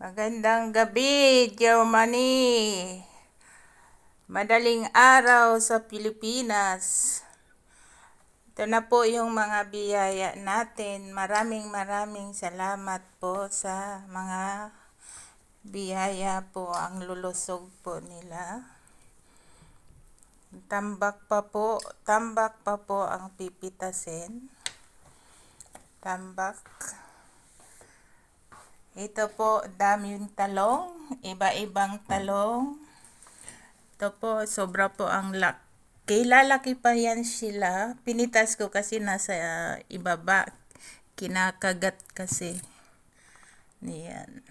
Magandang gabi, Germany. Madaling araw sa Pilipinas. Ito na po yung mga biyaya natin. Maraming salamat po sa mga biyaya po ang lulusog po nila. Tambak pa po ang pipitasin. Tambak. Ito po, daming talong, iba-ibang talong. Ito po, sobra po ang laki. Lalaki pa yan sila. Pinitas ko kasi nasa ibaba. Kinakagat kasi. Yan.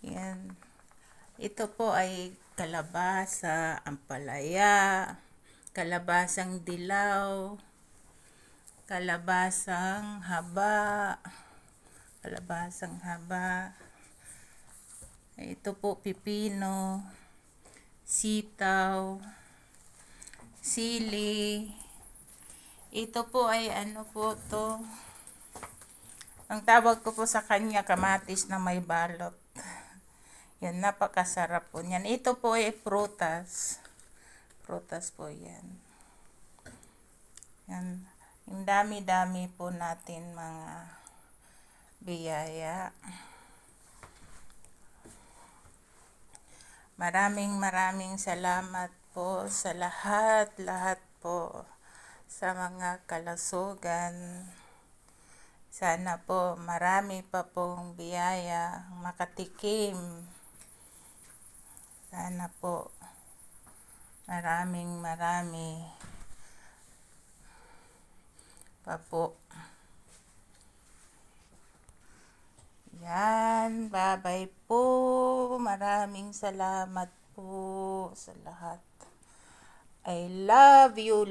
Yan. Ito po ay kalabasa, ampalaya, kalabasang dilaw, kalabasang haba. Ito po pipino, sitaw, sili. Ito po ay ano po to. Ang tawag ko po sa kanya kamatis na may balot. Yan, napakasarap po niyan. Ito po ay prutas. Prutas po yan. Yan. Yung dami-dami po natin mga biyaya. Maraming salamat po sa lahat po sa mga kalusugan. Sana po marami pa pong biyaya makatikim. Sana po marami pa po. Yan, bye-bye po. Maraming salamat po sa lahat. I love you.